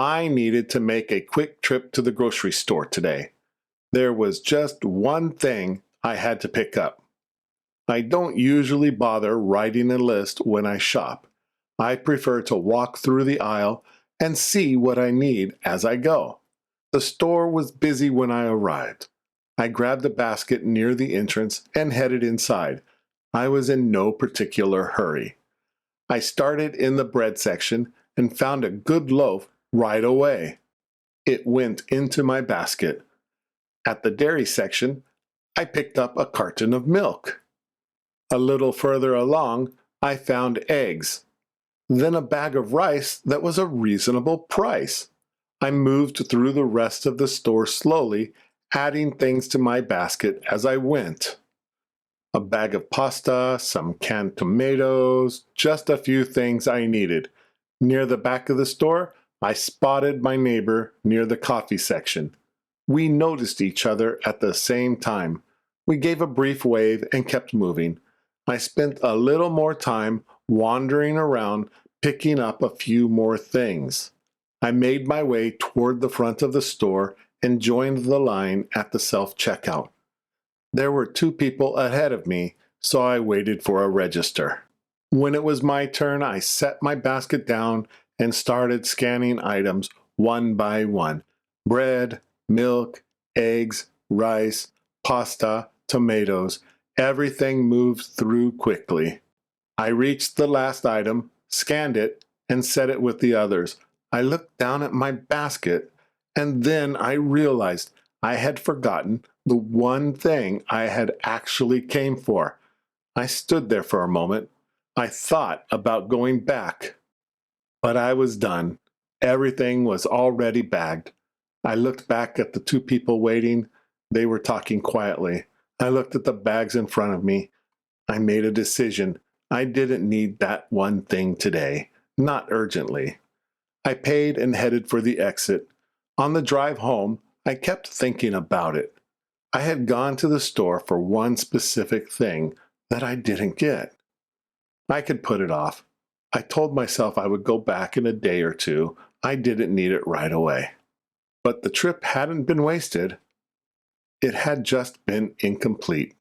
I needed to make a quick trip to the grocery store today. There was just one thing I had to pick up. I don't usually bother writing a list when I shop. I prefer to walk through the aisle and see what I need as I go. The store was busy when I arrived. I grabbed a basket near the entrance and headed inside. I was in no particular hurry. I started in the bread section and found a good loaf right away. It went into my basket. At the dairy section, I picked up a carton of milk. A little further along, I found eggs. Then a bag of rice that was a reasonable price. I moved through the rest of the store slowly, adding things to my basket as I went. A bag of pasta, some canned tomatoes, just a few things I needed. Near the back of the store, I spotted my neighbor near the coffee section. We noticed each other at the same time. We gave a brief wave and kept moving. I spent a little more time wandering around, picking up a few more things. I made my way toward the front of the store and joined the line at the self-checkout. There were 2 people ahead of me, so I waited for a register. When it was my turn, I set my basket down and started scanning items one by one. Bread, milk, eggs, rice, pasta, tomatoes. Everything moved through quickly. I reached the last item, scanned it, and set it with the others. I looked down at my basket, and then I realized I had forgotten the one thing I had actually came for. I stood there for a moment. I thought about going back. But I was done. Everything was already bagged. I looked back at the 2 people waiting. They were talking quietly. I looked at the bags in front of me. I made a decision. I didn't need that one thing today. Not urgently. I paid and headed for the exit. On the drive home, I kept thinking about it. I had gone to the store for one specific thing that I didn't get. I could put it off. I told myself I would go back in a day or 2. I didn't need it right away. But the trip hadn't been wasted. It had just been incomplete.